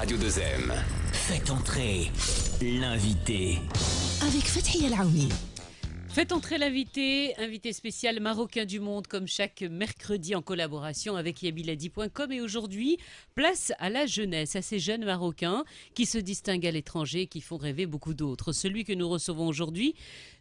Radio 2M. Faites entrer l'invité. Avec Fathia Laouni. Faites entrer l'invité, invité spécial marocain du monde, comme chaque mercredi en collaboration avec yabiladi.com. Et aujourd'hui, place à la jeunesse, à ces jeunes Marocains qui se distinguent à l'étranger et qui font rêver beaucoup d'autres. Celui que nous recevons aujourd'hui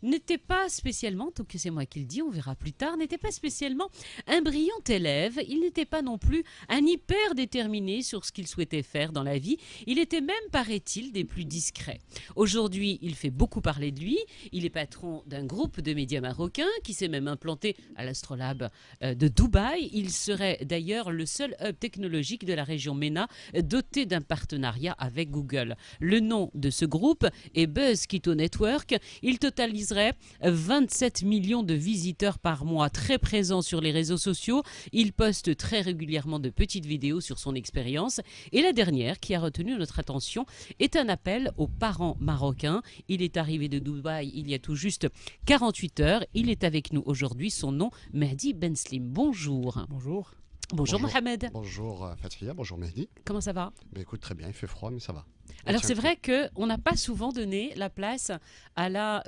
n'était pas spécialement, donc c'est moi qui le dis, on verra plus tard, n'était pas spécialement un brillant élève. Il n'était pas non plus un hyper déterminé sur ce qu'il souhaitait faire dans la vie. Il était même, paraît-il, des plus discrets. Aujourd'hui, il fait beaucoup parler de lui. Il est patron d'un groupe de médias marocains qui s'est même implanté à l'Astrolabe de Dubaï. Il serait d'ailleurs le seul hub technologique de la région MENA doté d'un partenariat avec Google. Le nom de ce groupe est Buzz Keto Network. Il totaliserait 27 millions de visiteurs par mois, très présent sur les réseaux sociaux. Il poste très régulièrement de petites vidéos sur son expérience. Et la dernière qui a retenu notre attention est un appel aux parents marocains. Il est arrivé de Dubaï il y a tout juste 48 heures. Il est avec nous aujourd'hui. Son nom, Mehdi Benslim. Bonjour. Bonjour. Bonjour Mohamed. Bonjour Fathia, bonjour Mehdi. Comment ça va? Écoute, très bien, il fait froid, mais ça va. Alors c'est vrai qu'on n'a pas souvent donné la place à la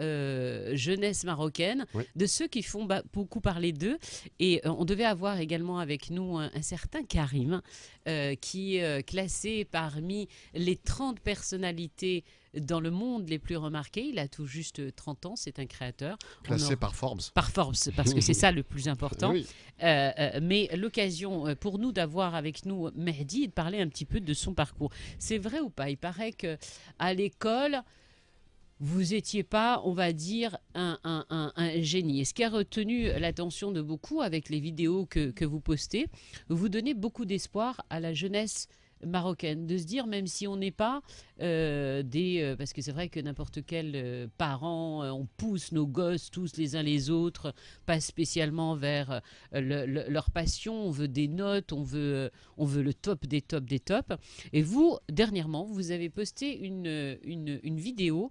jeunesse marocaine, oui, de ceux qui font beaucoup parler d'eux. Et on devait avoir également avec nous un certain Karim, qui est classé parmi les 30 personnalités dans le monde les plus remarquées. Il a tout juste 30 ans, c'est un créateur. Classé par Forbes. Par Forbes, parce que c'est ça le plus important. Oui. Mais l'occasion pour nous d'avoir avec nous Mehdi et de parler un petit peu de son parcours. C'est vrai ou pas? Il paraît qu'à l'école, vous n'étiez pas, on va dire, un génie. Et ce qui a retenu l'attention de beaucoup avec les vidéos que vous postez, vous donnez beaucoup d'espoir à la jeunesse marocaine, de se dire, même si on n'est pas parce que c'est vrai que n'importe quel parent, on pousse nos gosses tous les uns les autres, pas spécialement vers leur passion, on veut des notes, on veut le top des tops des tops. Et vous, dernièrement, vous avez posté une vidéo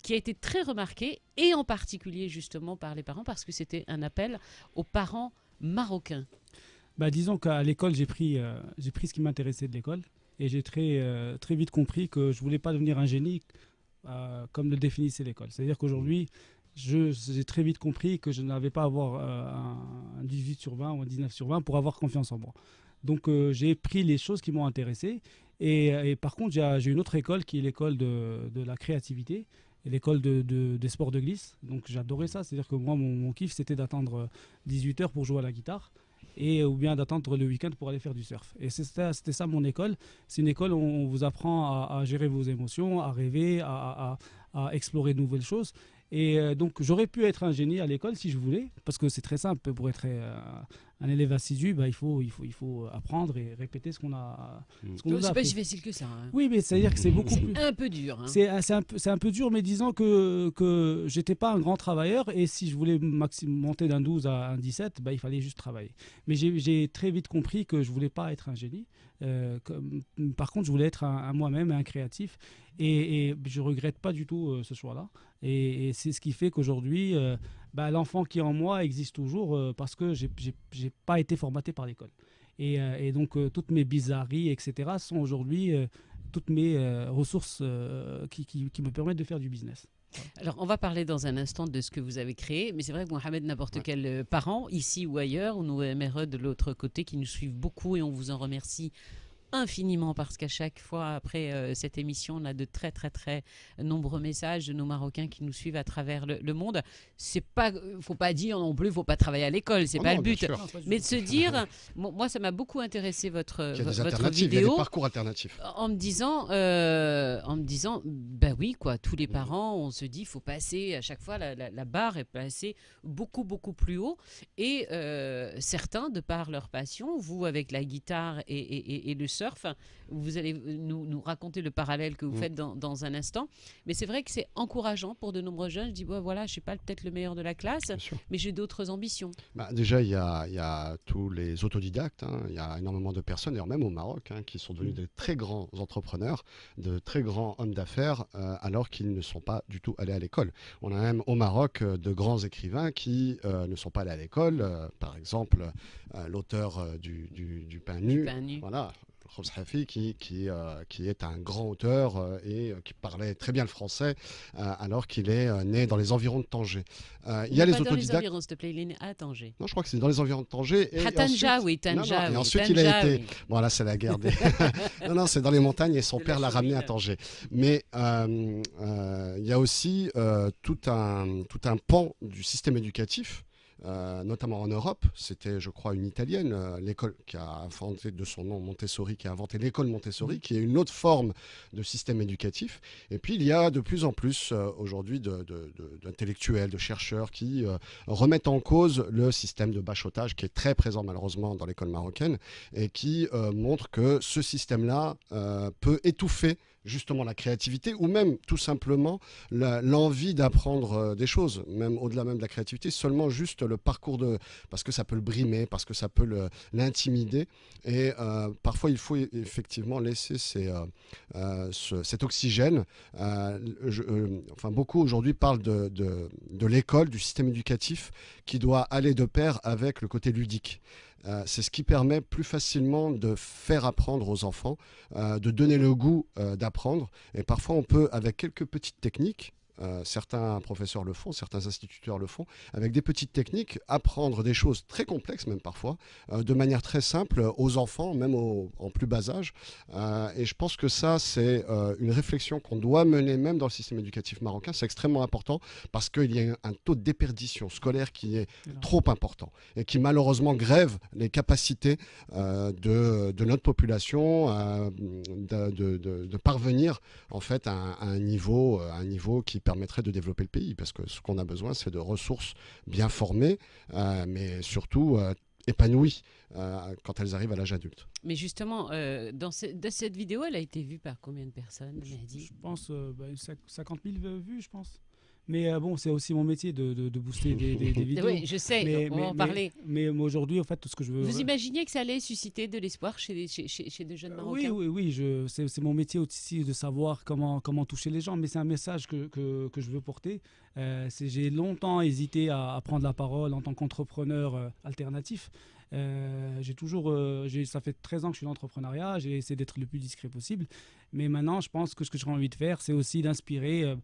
qui a été très remarquée, et en particulier justement par les parents, parce que c'était un appel aux parents marocains. Disons qu'à l'école, j'ai pris ce qui m'intéressait de l'école, et j'ai très vite compris que je ne voulais pas devenir un génie comme le définissait l'école. C'est-à-dire qu'aujourd'hui, j'ai très vite compris que je n'avais pas à avoir un 18 sur 20 ou un 19 sur 20 pour avoir confiance en moi. Donc j'ai pris les choses qui m'ont intéressé, et par contre, j'ai une autre école qui est l'école de la créativité, et l'école des sports de glisse. Donc j'adorais ça, c'est-à-dire que moi, mon kiff, c'était d'attendre 18 heures pour jouer à la guitare, ou bien d'attendre le week-end pour aller faire du surf. Et c'était ça mon école. C'est une école où on vous apprend à gérer vos émotions, à rêver, à explorer de nouvelles choses. Et donc j'aurais pu être un génie à l'école si je voulais, parce que c'est très simple. Pour être un élève assidu, il faut apprendre et répéter ce qu'on a. C'est pas si facile que ça. Hein. Oui, mais c'est-à-dire que c'est beaucoup plus. Un peu dur. Hein. C'est un peu dur, mais disons que j'étais pas un grand travailleur, et si je voulais monter d'un 12 à un 17, il fallait juste travailler. Mais j'ai très vite compris que je voulais pas être un génie. Par contre, je voulais être un moi-même, un créatif, et je regrette pas du tout ce choix-là. Et c'est ce qui fait qu'aujourd'hui, l'enfant qui est en moi existe toujours, parce que j'ai pas été formaté par l'école. Et donc toutes mes bizarreries, etc., sont aujourd'hui toutes mes ressources qui me permettent de faire du business. Alors, on va parler dans un instant de ce que vous avez créé, mais c'est vrai que Mohamed, n'importe quel parent, ici ou ailleurs, ou nos MRE de l'autre côté, qui nous suivent beaucoup, et on vous en remercie infiniment, parce qu'à chaque fois après cette émission, on a de très très très nombreux messages de nos Marocains qui nous suivent à travers le monde. C'est pas, faut pas dire non plus, faut pas travailler à l'école, c'est pas le but, mais de se dire, moi ça m'a beaucoup intéressé votre vidéo. Il y a des parcours alternatifs. En me disant, oui quoi, tous les parents, on se dit, faut passer à chaque fois la barre est placée beaucoup beaucoup plus haut, et certains, de par leur passion, vous avec la guitare et le surf, vous allez nous raconter le parallèle que vous faites dans un instant, mais c'est vrai que c'est encourageant pour de nombreux jeunes. Je dis, voilà, je ne suis pas peut-être le meilleur de la classe, mais j'ai d'autres ambitions. Déjà, il y a tous les autodidactes, il y a énormément de personnes, d'ailleurs même au Maroc, qui sont devenus de très grands entrepreneurs, de très grands hommes d'affaires, alors qu'ils ne sont pas du tout allés à l'école. On a même au Maroc de grands écrivains qui ne sont pas allés à l'école, par exemple l'auteur du Pain Nu. Voilà. Khorbz Hafi, qui est un grand auteur et qui parlait très bien le français, alors qu'il est né dans les environs de Tanger. Il y a les pas autodidactes. dans les environs, s'il te plaît, il est né à Tanger. Non, je crois que c'est dans les environs de Tanger. À Tanja, oui, Non, non, Tanja. et oui, ensuite, il Tanja, a été. oui. Bon, là, c'est la guerre des. Non, c'est dans les montagnes et son De la père l'a ramené à cheville. Tanger. Mais il y a aussi tout un pan du système éducatif. Notamment en Europe, c'était je crois une italienne, l'école qui a inventé de son nom Montessori, qui a inventé l'école Montessori, qui est une autre forme de système éducatif. Et puis il y a de plus en plus aujourd'hui d'intellectuels, de chercheurs qui remettent en cause le système de bachotage qui est très présent malheureusement dans l'école marocaine et qui montre que ce système-là peut étouffer justement la créativité ou même tout simplement l'envie d'apprendre des choses, même au-delà même de la créativité, seulement juste le parcours parce que ça peut le brimer, parce que ça peut l'intimider et parfois il faut effectivement laisser cet oxygène. Enfin, beaucoup aujourd'hui parlent de l'école, du système éducatif qui doit aller de pair avec le côté ludique. C'est ce qui permet plus facilement de faire apprendre aux enfants, de donner le goût d'apprendre. Et parfois, on peut, avec quelques petites techniques, certains professeurs le font, certains instituteurs le font, avec des petites techniques, apprendre des choses très complexes, même parfois, de manière très simple aux enfants, même en plus bas âge. Et je pense que ça, c'est une réflexion qu'on doit mener même dans le système éducatif marocain. C'est extrêmement important parce qu'il y a un taux de déperdition scolaire qui est trop important et qui malheureusement grève les capacités de notre population de parvenir en fait à un niveau qui permettrait de développer le pays, parce que ce qu'on a besoin, c'est de ressources bien formées, mais surtout épanouies quand elles arrivent à l'âge adulte. Mais justement, dans cette vidéo, elle a été vue par combien de personnes, Mehdi ? Je pense 50 000 vues, je pense. Mais bon, c'est aussi mon métier de booster des vidéos. Oui, je sais, on va en parler. Mais aujourd'hui, en fait, tout ce que je veux... Vous imaginiez que ça allait susciter de l'espoir chez de jeunes Marocains ? Oui, c'est mon métier aussi de savoir comment toucher les gens, mais c'est un message que je veux porter. J'ai longtemps hésité à prendre la parole en tant qu'entrepreneur alternatif. Ça fait 13 ans que je suis dans l'entrepreneuriat, j'ai essayé d'être le plus discret possible, mais maintenant je pense que ce que j'ai envie de faire, c'est aussi d'inspirer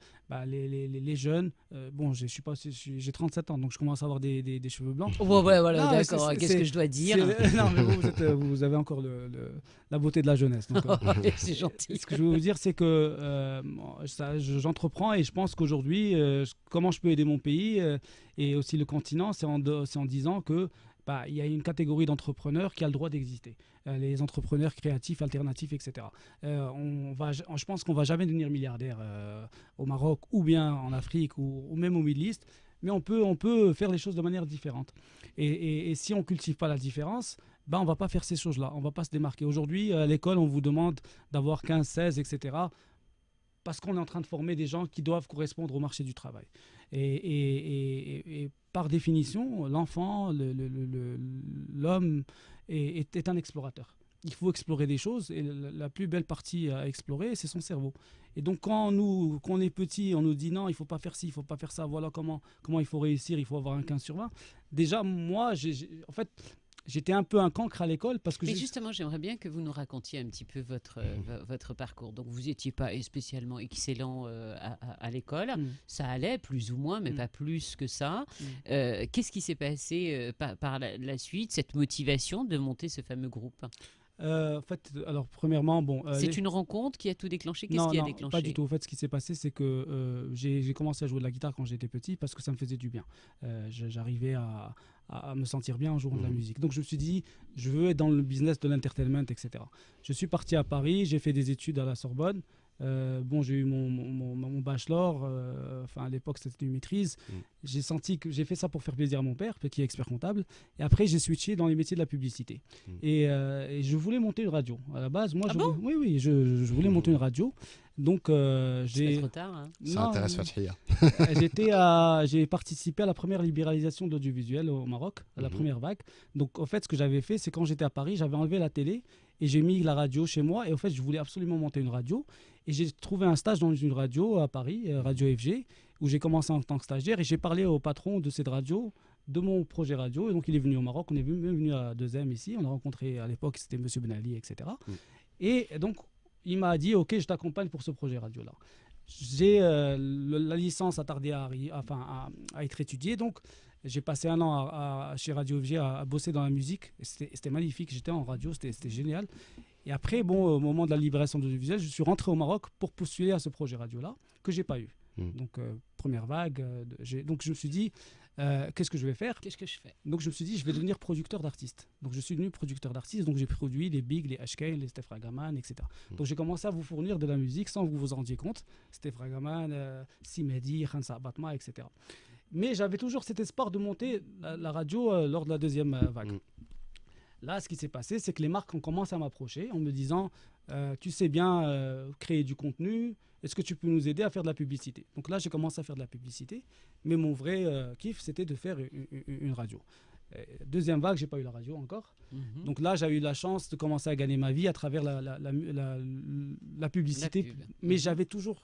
les jeunes. Bon, j'ai 37 ans, donc je commence à avoir des cheveux blancs. Ouais, voilà, Non, d'accord, qu'est-ce que je dois dire ? Non, mais vous avez encore la beauté de la jeunesse. Donc, c'est gentil. Ce que je veux vous dire, c'est que j'entreprends et je pense qu'aujourd'hui, comment je peux aider mon pays et aussi le continent, c'est en disant que il y a une catégorie d'entrepreneurs qui a le droit d'exister. Les entrepreneurs créatifs, alternatifs, etc. Je pense qu'on ne va jamais devenir milliardaire au Maroc ou bien en Afrique ou même au Middle East, mais on peut faire les choses de manière différente. Et si on ne cultive pas la différence, on ne va pas faire ces choses-là, on ne va pas se démarquer. Aujourd'hui, à l'école, on vous demande d'avoir 15, 16, etc., parce qu'on est en train de former des gens qui doivent correspondre au marché du travail. Et par définition, l'enfant, l'homme est un explorateur. Il faut explorer des choses et la plus belle partie à explorer, c'est son cerveau. Et donc quand on est petit, on nous dit non, il ne faut pas faire ci, il ne faut pas faire ça, voilà comment il faut réussir, il faut avoir un 15/20. Déjà, moi, en fait, j'étais un peu un cancre à l'école parce que... Mais justement, j'aimerais bien que vous nous racontiez un petit peu votre parcours. Donc, vous n'étiez pas spécialement excellent à l'école. Ça allait, plus ou moins, mais pas plus que ça. Qu'est-ce qui s'est passé par la suite, cette motivation de monter ce fameux groupe ? En fait, alors premièrement, c'est une rencontre qui a tout déclenché. Qu'est-ce qui a déclenché ? Pas du tout. En fait, ce qui s'est passé, c'est que j'ai commencé à jouer de la guitare quand j'étais petit parce que ça me faisait du bien. J'arrivais à me sentir bien en jouant de la musique. Donc je me suis dit, je veux être dans le business de l'entertainment, etc. Je suis parti à Paris, j'ai fait des études à la Sorbonne. J'ai eu mon bachelor, à l'époque c'était une maîtrise. J'ai senti que j'ai fait ça pour faire plaisir à mon père, qui est expert comptable. Et après j'ai switché dans les métiers de la publicité. Et je voulais monter une radio. À la base, moi, je voulais monter une radio. Donc c'est trop tard. Hein. Ça intéresse Fathia. J'ai participé à la première libéralisation de l'audiovisuel au Maroc, à la première vague. Donc en fait, ce que j'avais fait, c'est quand j'étais à Paris, j'avais enlevé la télé et j'ai mis la radio chez moi. Et en fait, je voulais absolument monter une radio. Et j'ai trouvé un stage dans une radio à Paris, Radio FG, où j'ai commencé en tant que stagiaire. Et j'ai parlé au patron de cette radio de mon projet radio. Et donc, il est venu au Maroc. On est même venu à 2M ici. On a rencontré à l'époque, c'était M. Ben Ali, etc. Et donc, il m'a dit, OK, je t'accompagne pour ce projet radio-là. J'ai la licence a tardé à être étudiée. Donc, j'ai passé un an chez Radio FG à bosser dans la musique. C'était magnifique. J'étais en radio, c'était génial. Et après, bon, au moment de la libération de l'audiovisuel, je suis rentré au Maroc pour postuler à ce projet radio-là, que je n'ai pas eu. Donc, première vague. Donc, je me suis dit, qu'est-ce que je vais faire? Qu'est-ce que je fais? Donc, je me suis dit, je vais devenir producteur d'artistes. Donc, je suis devenu producteur d'artistes. Donc, j'ai produit les Big, les HK, les Steph Ragaman, etc. Donc, j'ai commencé à vous fournir de la musique sans que vous vous en rendiez compte. Steph Ragaman, Simedi, Khansa Batma, etc. Mais j'avais toujours cet espoir de monter la radio lors de la deuxième vague. Là, ce qui s'est passé, c'est que les marques ont commencé à m'approcher en me disant tu sais bien créer du contenu, est-ce que tu peux nous aider à faire de la publicité? Donc là, j'ai commencé à faire de la publicité, mais mon vrai kiff, c'était de faire une radio. Deuxième vague, j'ai pas eu la radio encore. Donc là, j'ai eu la chance de commencer à gagner ma vie à travers la publicité. Mais j'avais toujours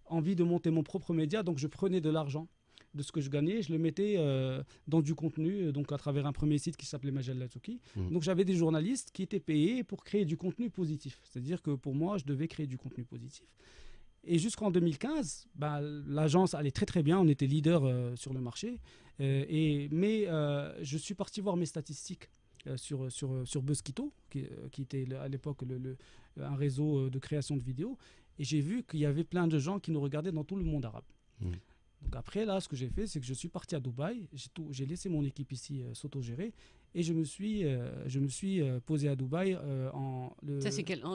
envie de monter mon propre média, donc je prenais de l'argent de ce que je gagnais, je le mettais dans du contenu, donc à travers un premier site qui s'appelait Majal Latouki. Donc j'avais des journalistes qui étaient payés pour créer du contenu positif. C'est-à-dire que pour moi, je devais créer du contenu positif. Et jusqu'en 2015, l'agence allait très très bien, on était leader sur le marché. Mais je suis parti voir mes statistiques sur Buzzkito, qui était à l'époque un réseau de création de vidéos. Et j'ai vu qu'il y avait plein de gens qui nous regardaient dans tout le monde arabe. Donc après, là, ce que j'ai fait, c'est que je suis parti à Dubaï, j'ai laissé mon équipe ici s'autogérer et je me suis posé à Dubaï en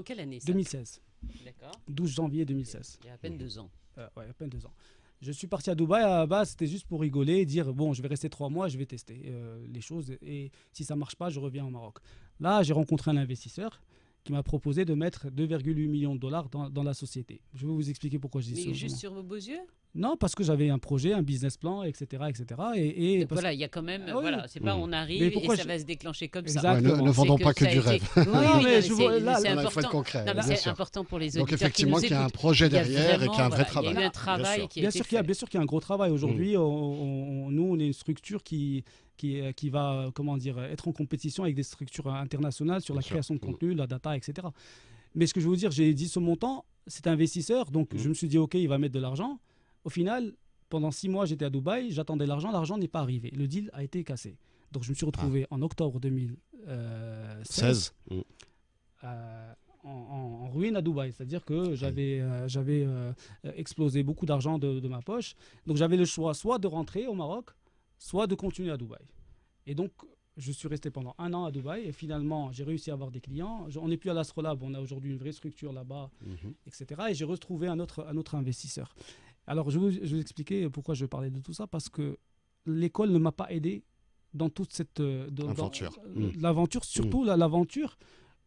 quelle année ça? 2016. D'accord. 12 janvier 2016. Il y a à peine 2 ans. Ouais, à peine 2 ans. Je suis parti à Dubaï, à la base, c'était juste pour rigoler et dire, bon, je vais rester 3 mois, je vais tester les choses et si ça ne marche pas, je reviens au Maroc. Là, j'ai rencontré un investisseur qui m'a proposé de mettre 2,8 millions de dollars dans la société. Je vais vous expliquer pourquoi je dis ça. Mais juste sur vos beaux yeux? Non, parce que j'avais un projet, un business plan, etc. Et donc voilà, il y a quand même, c'est pas on arrive et ça va se déclencher comme ça. Ne vendons pas que du rêve. C'est important. C'est important pour les auditeurs. Donc effectivement, qu'il y a un projet derrière et qu'il y a un vrai travail. Il y a eu un travail qui a été fait. Bien sûr qu'il y a un gros travail. Aujourd'hui, nous, on est une structure qui va, comment dire, être en compétition avec des structures internationales sur la création de contenu, la data, etc. Mais ce que je veux vous dire, j'ai dit ce montant, c'est investisseur, donc je me suis dit, OK, il va mettre de l'argent. Au final, pendant 6 mois, j'étais à Dubaï, j'attendais l'argent n'est pas arrivé. Le deal a été cassé. Donc je me suis retrouvé en octobre 2016 en ruine à Dubaï. C'est-à-dire que j'avais explosé beaucoup d'argent de ma poche. Donc j'avais le choix soit de rentrer au Maroc, soit de continuer à Dubaï. Et donc, je suis resté pendant 1 an à Dubaï et finalement, j'ai réussi à avoir des clients. On n'est plus à l'Astrolabe, on a aujourd'hui une vraie structure là-bas, etc. Et j'ai retrouvé un autre investisseur. Alors, je vais vous expliquer pourquoi je parlais de tout ça, parce que l'école ne m'a pas aidé dans toute cette aventure. L'aventure, surtout l'aventure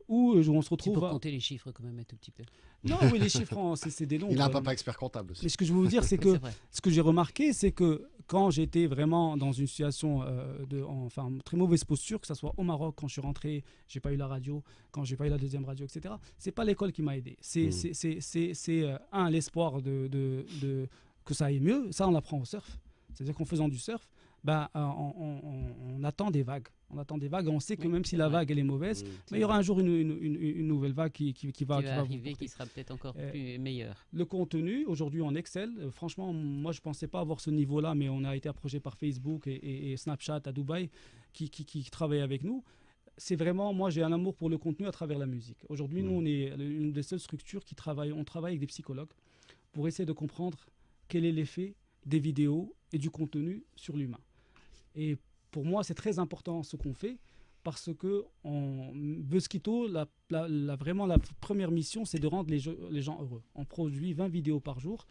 où on se retrouve... Tu peux compter les chiffres quand même un tout petit peu. Non, oui, les chiffres, c'est des nombres. Il a un papa expert comptable aussi. Mais ce que je veux vous dire, c'est que ce que j'ai remarqué, c'est que quand j'étais vraiment dans une situation très mauvaise posture, que ce soit au Maroc, quand je suis rentré, j'ai pas eu la radio, quand j'ai pas eu la deuxième radio, etc. C'est pas l'école qui m'a aidé. C'est l'espoir que ça aille mieux. Ça, on l'apprend au surf. C'est-à-dire qu'en faisant du surf, on attend des vagues. On attend des vagues et on sait que même si la vague elle est mauvaise, mais il y aura un jour une nouvelle vague qui va arriver, qui sera peut-être encore plus meilleure. Le contenu, aujourd'hui on excelle. Franchement, moi je ne pensais pas avoir ce niveau-là, mais on a été approché par Facebook et Snapchat à Dubaï qui travaillent avec nous. C'est vraiment, moi j'ai un amour pour le contenu à travers la musique. Aujourd'hui, nous on est une des seules structures qui travaille avec des psychologues pour essayer de comprendre quel est l'effet des vidéos et du contenu sur l'humain. Et pour moi, c'est très important ce qu'on fait parce que Buzzkito, vraiment la première mission, c'est de rendre les gens heureux. On produit 20 vidéos par jour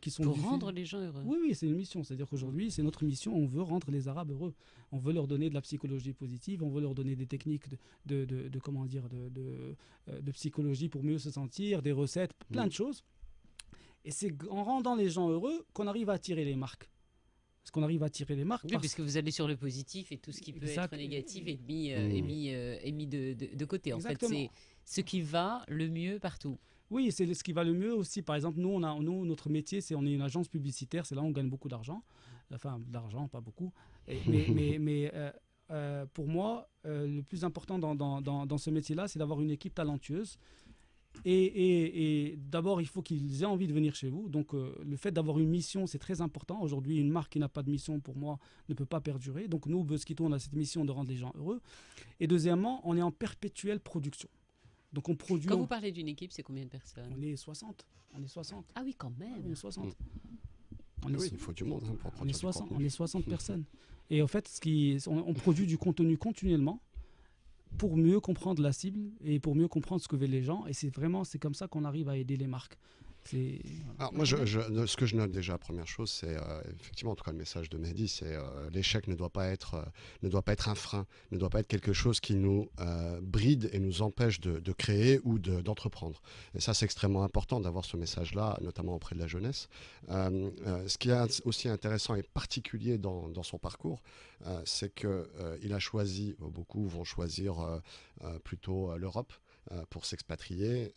qui sont pour rendre les gens heureux. Oui, c'est une mission. C'est-à-dire qu'aujourd'hui, c'est notre mission. On veut rendre les Arabes heureux. On veut leur donner de la psychologie positive. On veut leur donner des techniques de psychologie pour mieux se sentir, des recettes, plein de choses. Et c'est en rendant les gens heureux qu'on arrive à attirer les marques. Parce qu'on arrive à attirer les marques. Oui, puisque vous allez sur le positif et tout ce qui peut être négatif est mis de côté. Exactement. En fait, c'est ce qui va le mieux partout. Oui, c'est ce qui va le mieux aussi. Par exemple, nous, notre métier, on est une agence publicitaire. C'est là où on gagne beaucoup d'argent. enfin de l'argent, pas beaucoup. Pour moi, le plus important dans ce métier-là, c'est d'avoir une équipe talentueuse. Et d'abord, il faut qu'ils aient envie de venir chez vous. Donc, le fait d'avoir une mission, c'est très important. Aujourd'hui, une marque qui n'a pas de mission, pour moi, ne peut pas perdurer. Donc, nous, Buzzkito, on a cette mission de rendre les gens heureux. Et deuxièmement, on est en perpétuelle production. Donc, on produit... Quand vous parlez d'une équipe, c'est combien de personnes? On est 60. On est 60. Ah oui, quand même. On est 60. Oui, il faut du monde pour produire du contenu. On est 60 personnes. Et en fait, on produit du contenu continuellement pour mieux comprendre la cible et pour mieux comprendre ce que veulent les gens. Et c'est comme ça qu'on arrive à aider les marques. Voilà. Alors moi, ce que je note déjà, première chose, c'est effectivement, en tout cas, le message de Mehdi, c'est l'échec ne doit pas être un frein, ne doit pas être quelque chose qui nous bride et nous empêche de créer ou d'entreprendre. Et ça, c'est extrêmement important d'avoir ce message-là, notamment auprès de la jeunesse. Ce qui est aussi intéressant et particulier dans son parcours, c'est qu'il a choisi, beaucoup vont choisir plutôt l'Europe, pour s'expatrier.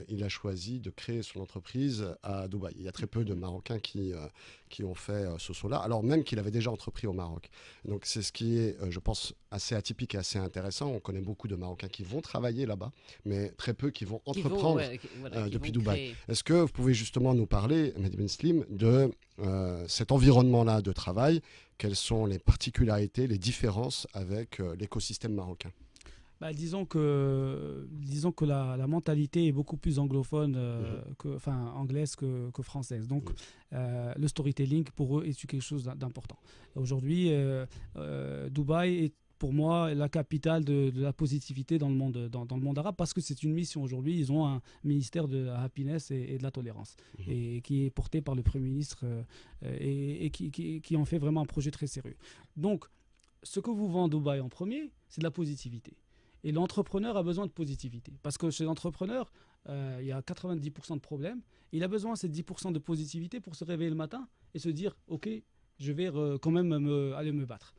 Il a choisi de créer son entreprise à Dubaï. Il y a très peu de Marocains qui ont fait ce saut-là, alors même qu'il avait déjà entrepris au Maroc. Donc c'est ce qui est, je pense, assez atypique et assez intéressant. On connaît beaucoup de Marocains qui vont travailler là-bas, mais très peu qui vont entreprendre depuis Dubaï. Est-ce que vous pouvez justement nous parler, Mehdi Ben Slim, de cet environnement-là de travail? Quelles sont les particularités, les différences avec l'écosystème marocain? Disons que la mentalité est beaucoup plus anglophone, anglaise que française. Donc, le storytelling, pour eux, est quelque chose d'important. Aujourd'hui, Dubaï est pour moi la capitale de la positivité dans le monde arabe, parce que c'est une mission. Aujourd'hui, ils ont un ministère de la happiness et de la tolérance, et qui est porté par le Premier ministre et qui en fait vraiment un projet très sérieux. Donc, ce que vous vend Dubaï en premier, c'est de la positivité. Et l'entrepreneur a besoin de positivité. Parce que chez l'entrepreneur, il y a 90% de problèmes. Il a besoin de ces 10% de positivité pour se réveiller le matin et se dire « Ok, je vais quand même aller me battre ».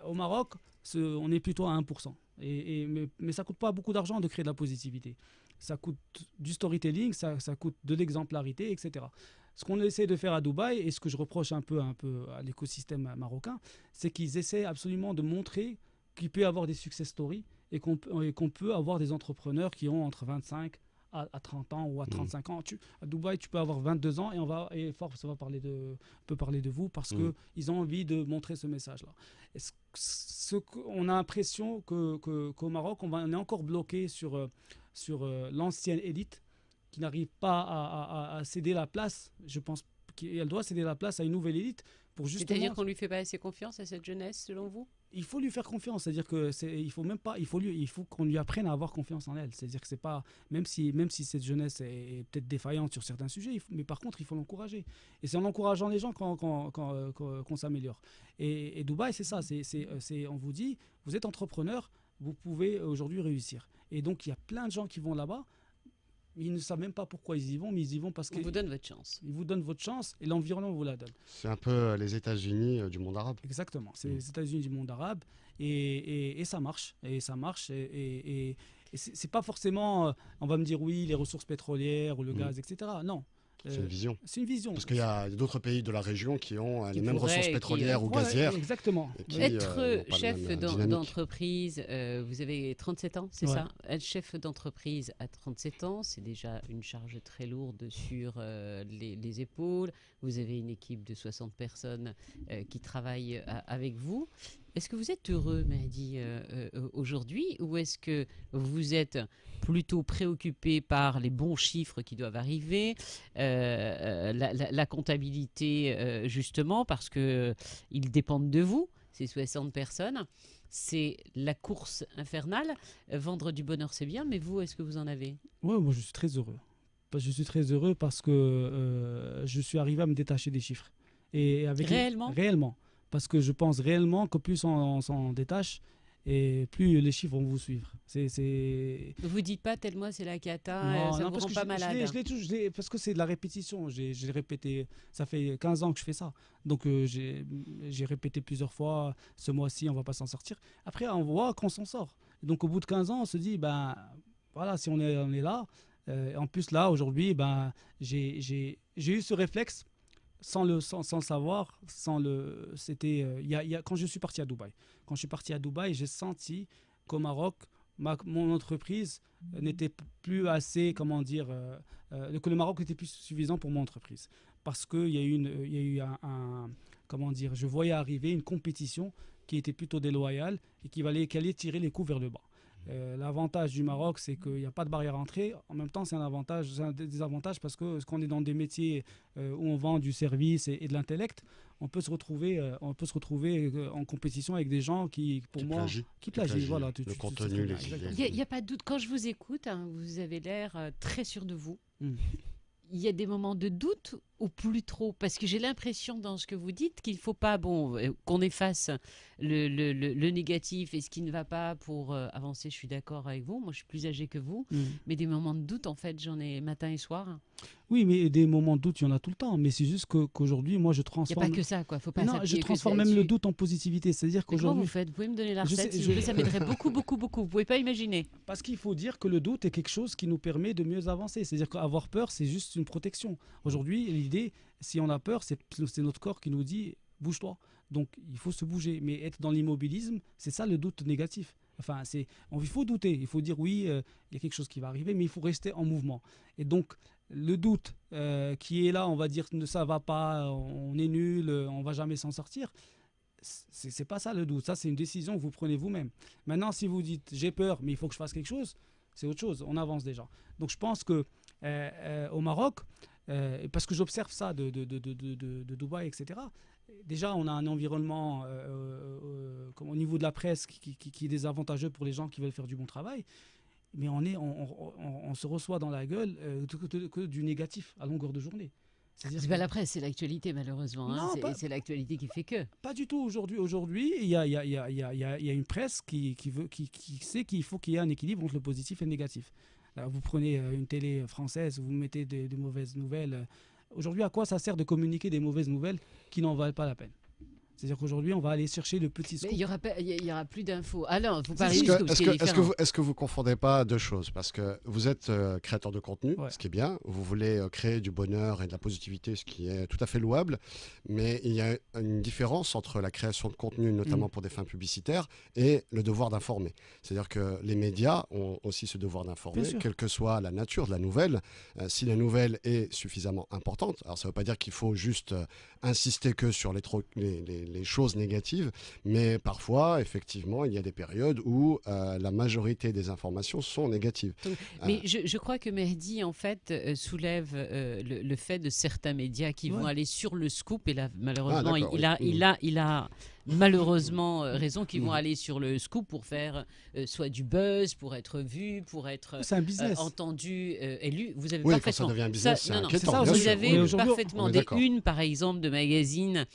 Au Maroc, on est plutôt à 1%. Mais ça ne coûte pas beaucoup d'argent de créer de la positivité. Ça coûte du storytelling, ça coûte de l'exemplarité, etc. Ce qu'on essaie de faire à Dubaï, et ce que je reproche un peu à l'écosystème marocain, c'est qu'ils essaient absolument de montrer qu'il peut y avoir des success stories et qu'on peut avoir des entrepreneurs qui ont entre 25 à 30 ans ou à 35 ans. À Dubaï, tu peux avoir 22 ans et Forbes peut parler de vous parce qu'ils ont envie de montrer ce message-là. On a l'impression qu'au Maroc, on est encore bloqué sur l'ancienne élite qui n'arrive pas à céder la place. Je pense qu'elle doit céder la place à une nouvelle élite pour justement... C'est-à-dire qu'on ne lui fait pas assez confiance à cette jeunesse, selon vous? Il faut lui faire confiance, c'est-à-dire il faut qu'on lui apprenne à avoir confiance en elle. C'est-à-dire que c'est pas, même si cette jeunesse est peut-être défaillante sur certains sujets, mais par contre il faut l'encourager. Et c'est en encourageant les gens qu'on s'améliore. Et Dubaï, c'est ça, on vous dit, vous êtes entrepreneur, vous pouvez aujourd'hui réussir. Et donc il y a plein de gens qui vont là-bas. Ils ne savent même pas pourquoi ils y vont, mais ils y vont parce qu'ils vous donnent votre chance. Ils vous donnent votre chance et l'environnement vous la donne. C'est un peu les États-Unis du monde arabe. Exactement, c'est les États-Unis du monde arabe et ça marche. Et ça marche. Et c'est pas forcément, on va me dire oui, les ressources pétrolières ou le gaz, etc. Non. C'est une vision. C'est une vision. Parce qu'il y a d'autres pays de la région qui ont les mêmes ressources pétrolières ou gazières. Exactement. Être chef d'entreprise, vous avez 37 ans, c'est ça? Être chef d'entreprise à 37 ans, c'est déjà une charge très lourde sur les épaules. Vous avez une équipe de 60 personnes qui travaillent avec vous. Est-ce que vous êtes heureux, Mehdi, aujourd'hui, ou est-ce que vous êtes plutôt préoccupé par les bons chiffres qui doivent arriver, la comptabilité, justement, parce qu'ils dépendent de vous, ces 60 personnes? C'est la course infernale. Vendre du bonheur, c'est bien, mais vous, est-ce que vous en avez? Oui, moi, je suis très heureux. Je suis très heureux parce que je suis arrivé à me détacher des chiffres. Réellement? Réellement. Parce que je pense réellement que plus on s'en détache, et plus les chiffres vont vous suivre. Vous dites pas tel mois c'est la cata, ça ne vous rend pas malade? Parce que c'est de la répétition. J'ai répété, ça fait 15 ans que je fais ça. Donc j'ai répété plusieurs fois, ce mois-ci on va pas s'en sortir. Après on voit qu'on s'en sort. Donc au bout de 15 ans on se dit, voilà, si on est là. En plus là aujourd'hui, j'ai eu ce réflexe sans le savoir, c'était, quand je suis parti à Dubaï. Quand je suis parti à Dubaï, j'ai senti qu'au Maroc, mon entreprise n'était plus assez, comment dire, que le Maroc n'était plus suffisant pour mon entreprise. Parce qu'il y a eu comment dire, je voyais arriver une compétition qui était plutôt déloyale et qui allait tirer les coûts vers le bas. L'avantage du Maroc, c'est qu'il n'y a pas de barrière à entrée. En même temps, c'est un désavantage parce que quand on est dans des métiers où on vend du service et de l'intellect, on peut se retrouver en compétition avec des gens qui plagient. Voilà, le contenu, les idées. Il n'y a pas de doute. Quand je vous écoute, hein, vous avez l'air très sûr de vous. Mm. Il y a des moments de doute ou plus trop? Parce que j'ai l'impression dans ce que vous dites qu'il ne faut pas qu'on efface le négatif et ce qui ne va pas pour avancer. Je suis d'accord avec vous. Moi, je suis plus âgée que vous. Mais des moments de doute, en fait, j'en ai matin et soir. Oui, mais des moments de doute, il y en a tout le temps. Mais c'est juste qu'aujourd'hui, moi, je transforme... Il n'y a pas que ça, quoi. Faut pas non, je transforme même le doute en positivité. C'est-à-dire qu'aujourd'hui... Comment vous faites? Vous pouvez me donner la recette, s'il vous plaît? Ça m'aiderait beaucoup, beaucoup, beaucoup. Vous ne pouvez pas imaginer. Parce qu'il faut dire que le doute est quelque chose qui nous permet de mieux avancer. C'est-à-dire qu'avoir peur, c'est juste une protection. Aujourd'hui, l'idée, si on a peur, c'est notre corps qui nous dit « bouge-toi ». Donc, il faut se bouger. Mais être dans l'immobilisme, c'est ça le doute négatif. Enfin, il faut douter. Il faut dire « oui, il y a quelque chose qui va arriver », mais il faut rester en mouvement. Et donc, le doute qui est là, on va dire « ça va pas, on est nul, on va jamais s'en sortir », c'est pas ça le doute. Ça, c'est une décision que vous prenez vous-même. Maintenant, si vous dites « j'ai peur, mais il faut que je fasse quelque chose », c'est autre chose. On avance déjà. Donc, je pense que au Maroc, parce que j'observe ça de Dubaï, etc. Déjà, on a un environnement au niveau de la presse qui est désavantageux pour les gens qui veulent faire du bon travail. Mais on se reçoit dans la gueule que du négatif à longueur de journée. C'est pas la presse, c'est l'actualité malheureusement. Non, c'est l'actualité qui fait que. Pas du tout. Aujourd'hui, il y a une presse qui sait qu'il faut qu'il y ait un équilibre entre le positif et le négatif. Là, vous prenez une télé française, vous mettez des mauvaises nouvelles. Aujourd'hui, à quoi ça sert de communiquer des mauvaises nouvelles qui n'en valent pas la peine? C'est-à-dire qu'aujourd'hui, on va aller chercher le petit scoop. Mais il y aura plus d'infos. Alors, vous parlez du scoop, est-ce que vous confondez pas deux choses? Parce que vous êtes créateur de contenu, ce qui est bien. Vous voulez créer du bonheur et de la positivité, ce qui est tout à fait louable. Mais il y a une différence entre la création de contenu, notamment pour des fins publicitaires, et le devoir d'informer. C'est-à-dire que les médias ont aussi ce devoir d'informer, quelle que soit la nature de la nouvelle. Si la nouvelle est suffisamment importante, alors ça ne veut pas dire qu'il faut juste insister que sur les choses négatives, mais parfois, effectivement, il y a des périodes où la majorité des informations sont négatives. Mais je crois que Mehdi, en fait, soulève le fait de certains médias qui vont aller sur le scoop, et là, malheureusement, il a malheureusement raison, qui vont aller sur le scoop pour faire soit du buzz, pour être vu, pour être entendu, élu. Vous avez parfaitement... Quand ça devient un business, c'est inquiétant. Vous avez parfaitement des unes, par exemple, de magazines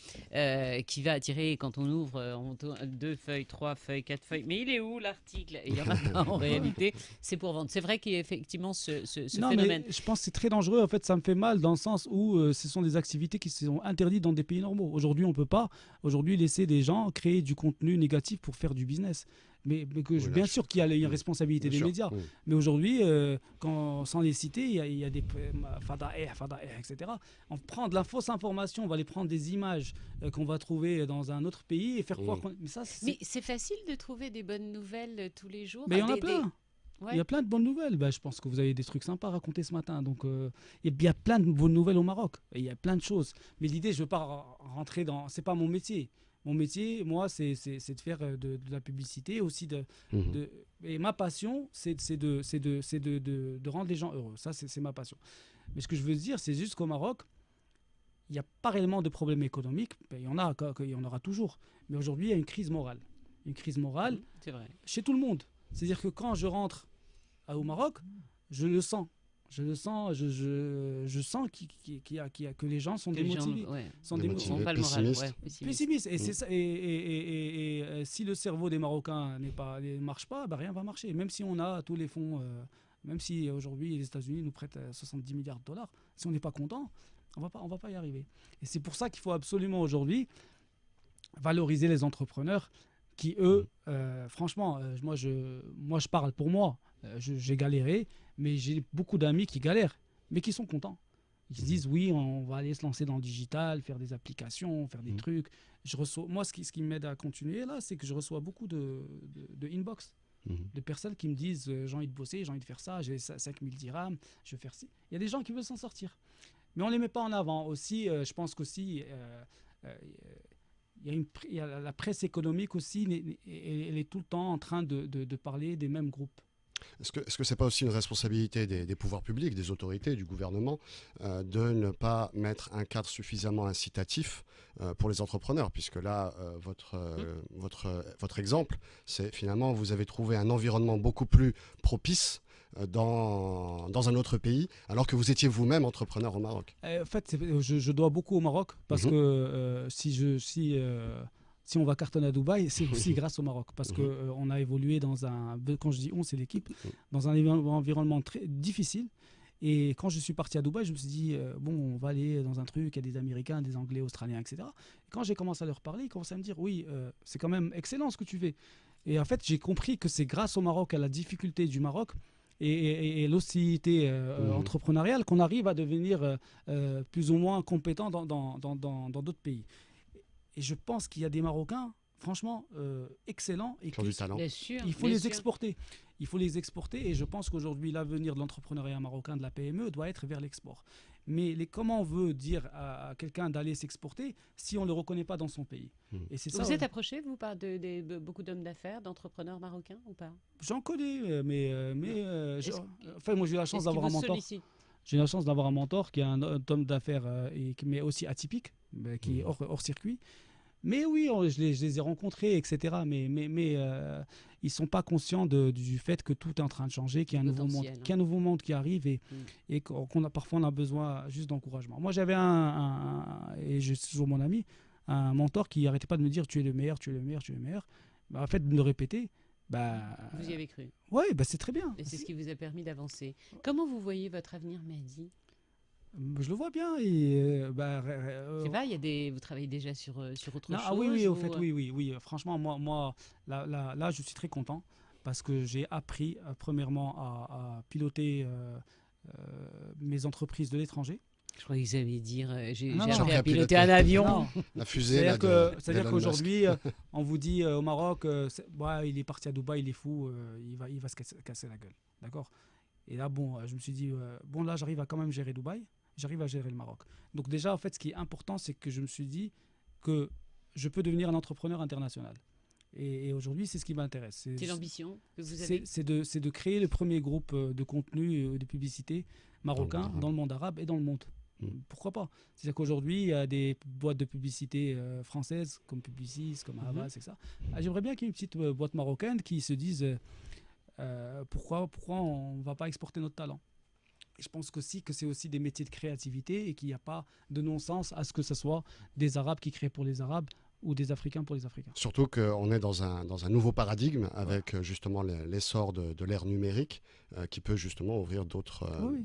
qui va attirer, quand on ouvre 2 feuilles, 3 feuilles, 4 feuilles. Mais il est où l'article? Il n'y en a pas en réalité. C'est pour vendre. C'est vrai qu'il y a effectivement ce phénomène. Mais je pense que c'est très dangereux. En fait, ça me fait mal dans le sens où ce sont des activités qui sont interdites dans des pays normaux. Aujourd'hui, on ne peut pas laisser des gens créer du contenu négatif pour faire du business. Mais bien sûr qu'il y a une responsabilité des médias. Mais aujourd'hui, sans les citer, il y a des Fadaer, etc. On prend de la fausse information, on va aller prendre des images qu'on va trouver dans un autre pays et faire croire qu'on... Mais c'est facile de trouver des bonnes nouvelles tous les jours. Mais il y en a plein. Ouais. Il y a plein de bonnes nouvelles. Je pense que vous avez des trucs sympas à raconter ce matin. Donc, il y a plein de bonnes nouvelles au Maroc. Et il y a plein de choses. Mais l'idée, je ne veux pas rentrer dans... C'est pas mon métier. Mon métier, moi, c'est de faire de la publicité aussi. Et ma passion, c'est de rendre les gens heureux. Ça, c'est ma passion. Mais ce que je veux dire, c'est juste qu'au Maroc, il n'y a pas réellement de problème économique. Il y en aura toujours. Mais aujourd'hui, il y a une crise morale. Une crise morale chez tout le monde. C'est-à-dire que quand je rentre au Maroc, je le sens. Je sens que les gens sont démotivés. Sont pas le moral. Pessimistes. Et c'est ça. Et si le cerveau des Marocains ne marche pas, rien ne va marcher. Même si on a tous les fonds, même si aujourd'hui les États-Unis nous prêtent 70 milliards de dollars, si on n'est pas content, on va pas y arriver. Et c'est pour ça qu'il faut absolument aujourd'hui valoriser les entrepreneurs qui, eux, franchement, moi je parle pour moi. J'ai galéré, mais j'ai beaucoup d'amis qui galèrent, mais qui sont contents. Ils se disent oui, on va aller se lancer dans le digital, faire des applications, faire des trucs. Moi, ce qui m'aide à continuer là, c'est que je reçois beaucoup de inbox, de personnes qui me disent j'ai envie de bosser, j'ai envie de faire ça, j'ai 5000 dirhams, je veux faire ci. Il y a des gens qui veulent s'en sortir. Mais on ne les met pas en avant. Aussi, je pense qu'aussi, il y a la presse économique aussi, elle est tout le temps en train de parler des mêmes groupes. Est-ce que ce n'est pas aussi une responsabilité des pouvoirs publics, des autorités, du gouvernement, de ne pas mettre un cadre suffisamment incitatif pour les entrepreneurs? Puisque là, votre exemple, c'est finalement, vous avez trouvé un environnement beaucoup plus propice dans un autre pays, alors que vous étiez vous-même entrepreneur au Maroc. En fait, je dois beaucoup au Maroc, parce que si on va cartonner à Dubaï, c'est aussi grâce au Maroc, parce qu'on a évolué dans quand je dis on, c'est l'équipe, dans un environnement très difficile. Et quand je suis parti à Dubaï, je me suis dit, bon, on va aller dans un truc, il y a des Américains, des Anglais, Australiens, etc. Et quand j'ai commencé à leur parler, ils commençaient à me dire, oui, c'est quand même excellent ce que tu fais. Et en fait, j'ai compris que c'est grâce au Maroc, à la difficulté du Maroc, et l'hostilité entrepreneuriale, qu'on arrive à devenir plus ou moins compétent dans d'autres pays. Et je pense qu'il y a des Marocains, franchement, excellents. Et qui ont du talent. Bien sûr, il faut les exporter. Il faut les exporter. Et je pense qu'aujourd'hui, l'avenir de l'entrepreneuriat marocain, de la PME, doit être vers l'export. Mais comment on veut dire à quelqu'un d'aller s'exporter si on ne le reconnaît pas dans son pays? Et c'est ça, vous êtes approché, vous, par beaucoup d'hommes d'affaires, d'entrepreneurs marocains ou pas? J'en connais, enfin, moi, j'ai eu la chance d'avoir un mentor. J'ai eu la chance d'avoir un mentor qui est un homme d'affaires, mais aussi atypique, qui est hors circuit. Mais oui, je les ai rencontrés, etc. Mais ils ne sont pas conscients du fait que tout est en train de changer, qu'il y a un nouveau monde qui arrive et parfois on a besoin juste d'encouragement. Moi, j'avais et je suis toujours mon ami, un mentor qui n'arrêtait pas de me dire tu es le meilleur, tu es le meilleur, tu es le meilleur. Bah, en fait, de me le répéter, vous y avez cru. Oui, c'est très bien. Et c'est ce qui vous a permis d'avancer. Comment vous voyez votre avenir, Mehdi? Je le vois bien. Et, c'est vrai, vous travaillez déjà sur autre chose. Ah oui, au fait, oui. Franchement, moi là, je suis très content parce que j'ai appris, premièrement, à piloter mes entreprises de l'étranger. Je crois que vous alliez dire j'ai appris appris à piloter un avion. Non. La fusée. C'est-à-dire qu'aujourd'hui, on vous dit au Maroc, il est parti à Dubaï, il est fou, il va se casser la gueule. D'accord? Et là, je me suis dit, là, j'arrive à quand même gérer Dubaï, j'arrive à gérer le Maroc. Donc déjà, en fait, ce qui est important, c'est que je me suis dit que je peux devenir un entrepreneur international. Et aujourd'hui, c'est ce qui m'intéresse. C'est l'ambition que vous avez. C'est de créer le premier groupe de contenu, de publicité marocain dans le monde arabe et dans le monde. Pourquoi pas? C'est-à-dire qu'aujourd'hui, il y a des boîtes de publicité françaises, comme Publicis, comme Havas, etc. J'aimerais bien qu'il y ait une petite boîte marocaine qui se dise pourquoi on ne va pas exporter notre talent. Et je pense que c'est aussi des métiers de créativité et qu'il n'y a pas de non-sens à ce que ce soit des Arabes qui créent pour les Arabes ou des Africains pour les Africains. Surtout qu'on est dans un nouveau paradigme avec justement l'essor de l'ère numérique qui peut justement ouvrir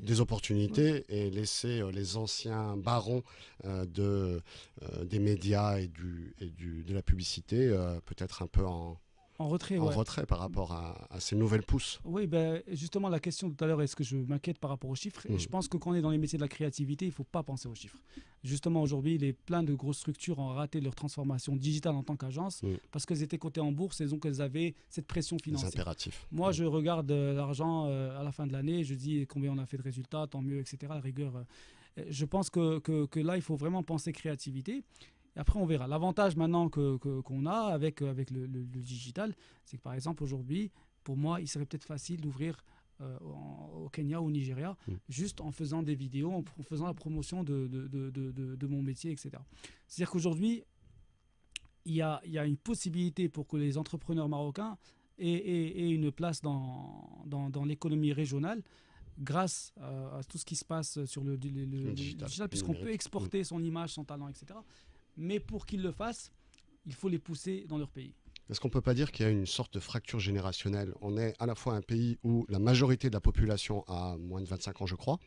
des opportunités et laisser les anciens barons des médias et de la publicité peut-être un peu en retrait par rapport à ces nouvelles pousses. Oui, justement, la question tout à l'heure, est-ce que je m'inquiète par rapport aux chiffres? Je pense que quand on est dans les métiers de la créativité, il ne faut pas penser aux chiffres. Justement, aujourd'hui, plein de grosses structures ont raté leur transformation digitale en tant qu'agence parce qu'elles étaient cotées en bourse et donc elles avaient cette pression financière. Les impératifs. Moi, je regarde l'argent à la fin de l'année, je dis combien on a fait de résultats, tant mieux, etc. La rigueur. Je pense que là, il faut vraiment penser créativité. Et après, on verra. L'avantage maintenant qu'on a avec le digital, c'est que par exemple, aujourd'hui, pour moi, il serait peut-être facile d'ouvrir au Kenya ou au Nigeria, juste en faisant des vidéos, en faisant la promotion de mon métier, etc. C'est-à-dire qu'aujourd'hui, il y a une possibilité pour que les entrepreneurs marocains aient une place dans l'économie régionale grâce à tout ce qui se passe sur le digital, puisqu'on peut exporter son image, son talent, etc. Mais pour qu'ils le fassent, il faut les pousser dans leur pays. Est-ce qu'on ne peut pas dire qu'il y a une sorte de fracture générationnelle? On est à la fois un pays où la majorité de la population a moins de 25 ans, je crois,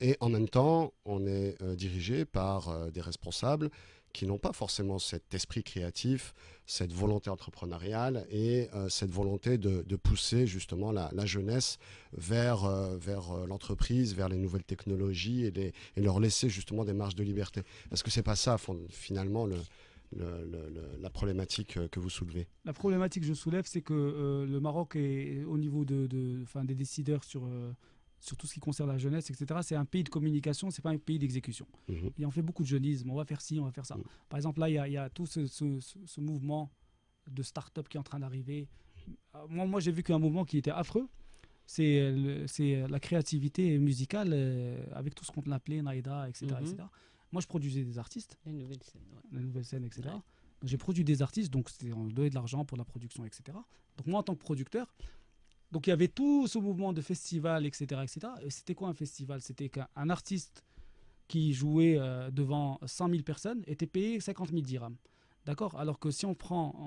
et en même temps, on est dirigé par des responsables qui n'ont pas forcément cet esprit créatif, cette volonté entrepreneuriale et cette volonté de pousser justement la jeunesse vers l'entreprise, vers les nouvelles technologies et leur laisser justement des marges de liberté. Est-ce que c'est pas ça finalement la problématique que vous soulevez? La problématique que je soulève, c'est que le Maroc est au niveau des décideurs sur tout ce qui concerne la jeunesse, etc. C'est un pays de communication, c'est pas un pays d'exécution. Et on fait beaucoup de jeunisme, on va faire ci, on va faire ça. Par exemple, là, il y a tout ce mouvement de start-up qui est en train d'arriver. Moi j'ai vu qu'un mouvement qui était affreux, c'est la créativité musicale avec tout ce qu'on appelait Naïda, etc., etc. Moi, je produisais des artistes. La nouvelle scène, ouais. La nouvelle scène, etc. Ouais. Donc, j'ai produit des artistes, donc on donnait de l'argent pour la production, etc. Donc moi, en tant que producteur, donc il y avait tout ce mouvement de festival, etc., etc. Et c'était quoi un festival? C'était qu'un artiste qui jouait devant 100 000 personnes était payé 50 000 dirhams. D'accord? Alors que si on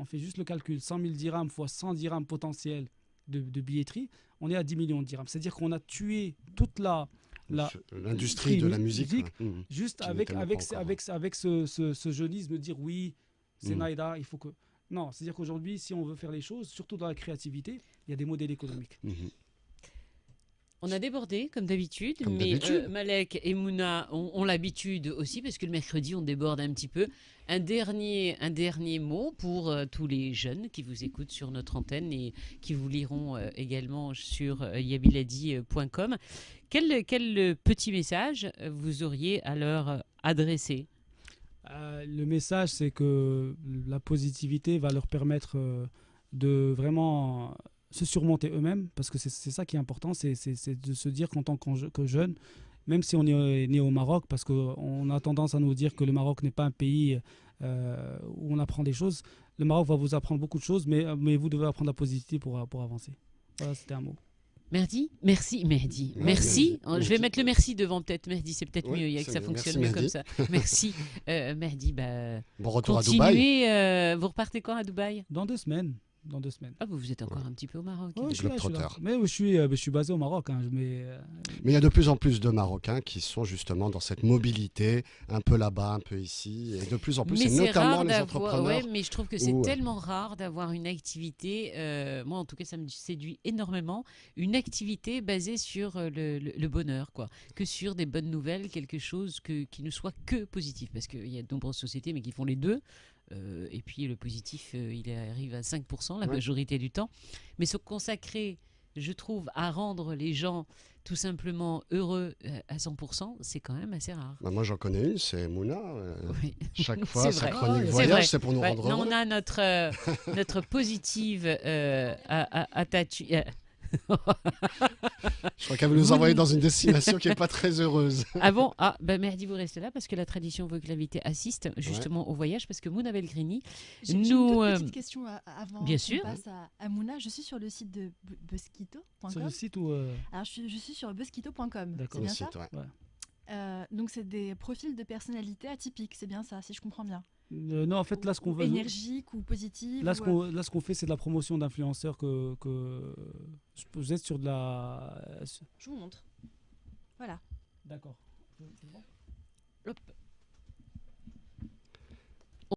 fait juste le calcul, 100 000 dirhams fois 100 dirhams potentiels de billetterie, on est à 10 millions de dirhams. C'est-à-dire qu'on a tué toute l'industrie de la musique juste avec ce jeunisme de dire oui, c'est Naïda, il faut que... Non, c'est-à-dire qu'aujourd'hui, si on veut faire les choses, surtout dans la créativité, il y a des modèles économiques. On a débordé, comme d'habitude, mais Malek et Mouna ont l'habitude aussi, parce que le mercredi, on déborde un petit peu. Un dernier mot pour tous les jeunes qui vous écoutent sur notre antenne et qui vous liront également sur yabiladi.com. Quel petit message vous auriez à leur adresser? Le message, c'est que la positivité va leur permettre de vraiment se surmonter eux-mêmes, parce que c'est ça qui est important, c'est de se dire qu'en tant que jeune, même si on est né au Maroc, parce qu'on a tendance à nous dire que le Maroc n'est pas un pays où on apprend des choses, le Maroc va vous apprendre beaucoup de choses, mais vous devez apprendre la positivité pour avancer. Voilà, c'était un mot. Merci, Mehdi. Merci. Je vais mettre le merci devant peut-être. Mehdi, c'est peut-être mieux. Il y a que ça fonctionne mieux comme ça. Merci, Mehdi. Bon retour à Dubaï. Vous repartez quand à Dubaï? Dans 2 semaines. Ah, vous êtes encore un petit peu au Maroc. Ouais, je suis basé au Maroc. Mais il y a de plus en plus de Marocains qui sont justement dans cette mobilité, un peu là-bas, un peu ici. Et de plus en plus, c'est notamment les entrepreneurs. Ouais, mais je trouve que c'est tellement rare d'avoir une activité, moi en tout cas ça me séduit énormément, une activité basée sur le bonheur, quoi, que sur des bonnes nouvelles, quelque chose qui ne soit que positif. Parce qu'il y a de nombreuses sociétés mais qui font les deux. Et puis le positif, il arrive à 5% la majorité du temps. Mais se consacrer, je trouve, à rendre les gens tout simplement heureux à 100%, c'est quand même assez rare. Bah moi j'en connais une, c'est Mouna. Chaque fois, c'est sa vrai. chronique voyage, c'est pour nous rendre heureux. On a notre positive à Tatu. Je crois qu'elle veut nous envoyer dans une destination qui n'est pas très heureuse. Ah bon? Ah, ben Mehdi, vous restez là parce que la tradition veut que l'invité assiste justement au voyage, parce que Mouna Belgrini. J'ai une toute petite question avant bien qu'on sûr. passe à Mouna. Je suis sur le site de buskito.com. Sur le site ou Alors je suis sur buskito.com. D'accord. C'est bien site, ça? ouais. Donc c'est des profils de personnalité atypiques, c'est bien ça, si je comprends bien. Non, en fait, là, ce qu'on veut... Énergique ou positive. Là, ce qu'on fait, c'est de la promotion d'influenceurs que vous êtes sur de la... Je vous montre. Voilà. D'accord. Hop.